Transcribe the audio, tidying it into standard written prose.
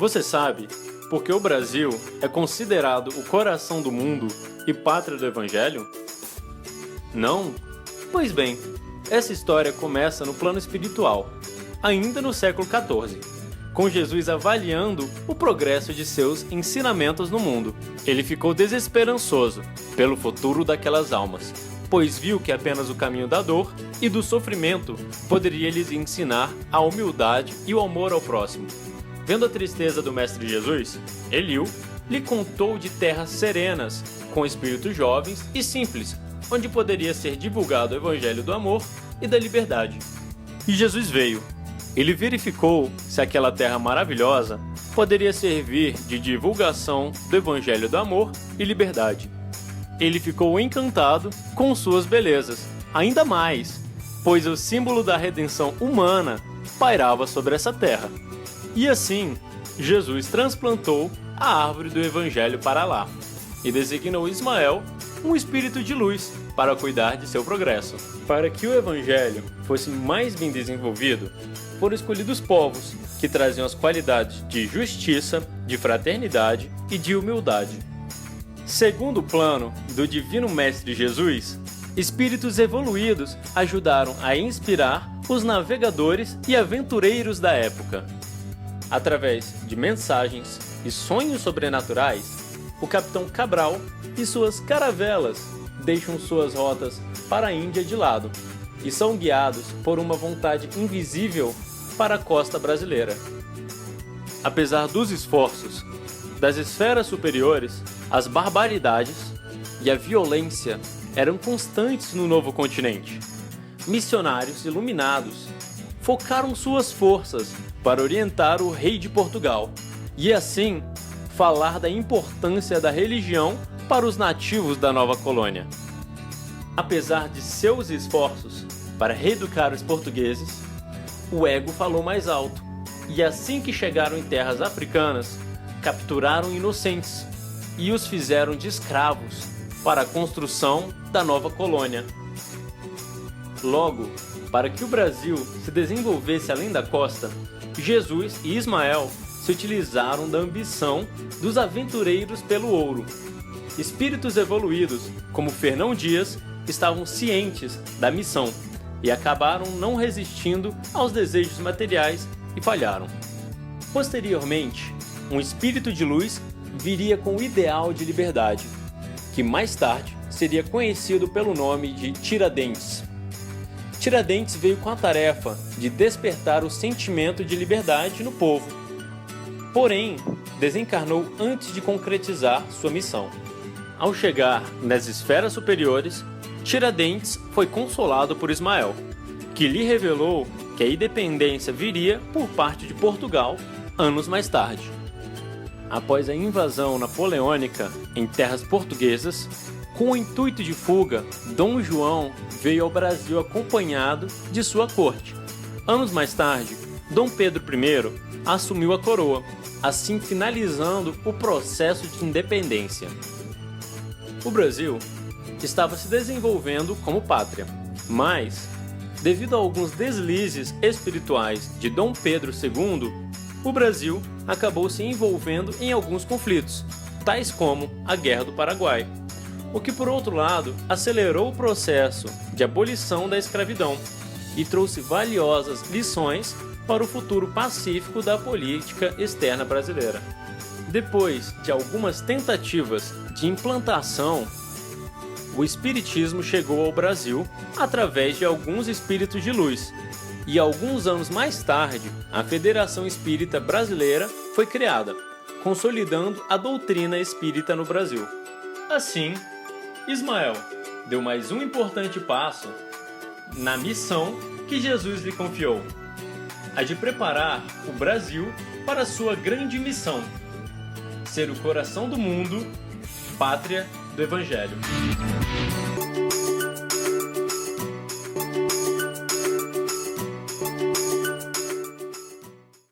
Você sabe por que o Brasil é considerado o coração do mundo e pátria do Evangelho? Não? Pois bem, essa história começa no plano espiritual, ainda no século XIV, com Jesus avaliando o progresso de seus ensinamentos no mundo. Ele ficou desesperançoso pelo futuro daquelas almas, pois viu que apenas o caminho da dor e do sofrimento poderia lhes ensinar a humildade e o amor ao próximo. Vendo a tristeza do Mestre Jesus, Eliú lhe contou de terras serenas, com espíritos jovens e simples, onde poderia ser divulgado o evangelho do amor e da liberdade. E Jesus veio. Ele verificou se aquela terra maravilhosa poderia servir de divulgação do evangelho do amor e liberdade. Ele ficou encantado com suas belezas, ainda mais, pois o símbolo da redenção humana pairava sobre essa terra. E assim, Jesus transplantou a árvore do evangelho para lá e designou Ismael, um espírito de luz, para cuidar de seu progresso. Para que o evangelho fosse mais bem desenvolvido, foram escolhidos povos que traziam as qualidades de justiça, de fraternidade e de humildade. Segundo o plano do Divino Mestre Jesus, espíritos evoluídos ajudaram a inspirar os navegadores e aventureiros da época. Através de mensagens e sonhos sobrenaturais, o capitão Cabral e suas caravelas deixam suas rotas para a Índia de lado e são guiados por uma vontade invisível para a costa brasileira. Apesar dos esforços das esferas superiores, as barbaridades e a violência eram constantes no novo continente. Missionários iluminados focaram suas forças para orientar o rei de Portugal e assim falar da importância da religião para os nativos da nova colônia. Apesar de seus esforços para reeducar os portugueses, o ego falou mais alto, e assim que chegaram em terras africanas, capturaram inocentes e os fizeram de escravos para a construção da nova colônia. Logo, para que o Brasil se desenvolvesse além da costa, Jesus e Ismael se utilizaram da ambição dos aventureiros pelo ouro. Espíritos evoluídos, como Fernão Dias, estavam cientes da missão e acabaram não resistindo aos desejos materiais e falharam. Posteriormente, um espírito de luz viria com o ideal de liberdade, que mais tarde seria conhecido pelo nome de Tiradentes. Tiradentes veio com a tarefa de despertar o sentimento de liberdade no povo. Porém, desencarnou antes de concretizar sua missão. Ao chegar nas esferas superiores, Tiradentes foi consolado por Ismael, que lhe revelou que a independência viria por parte de Portugal anos mais tarde. Após a invasão napoleônica em terras portuguesas, com o intuito de fuga, Dom João veio ao Brasil acompanhado de sua corte. Anos mais tarde, Dom Pedro I assumiu a coroa, assim finalizando o processo de independência. O Brasil estava se desenvolvendo como pátria, mas, devido a alguns deslizes espirituais de Dom Pedro II, o Brasil acabou se envolvendo em alguns conflitos, tais como a Guerra do Paraguai, o que, por outro lado, acelerou o processo de abolição da escravidão e trouxe valiosas lições para o futuro pacífico da política externa brasileira. Depois de algumas tentativas de implantação, o espiritismo chegou ao Brasil através de alguns espíritos de luz, e alguns anos mais tarde, a Federação Espírita Brasileira foi criada, consolidando a doutrina espírita no Brasil. Assim, Ismael deu mais um importante passo na missão que Jesus lhe confiou, a de preparar o Brasil para sua grande missão: ser o coração do mundo, pátria do Evangelho.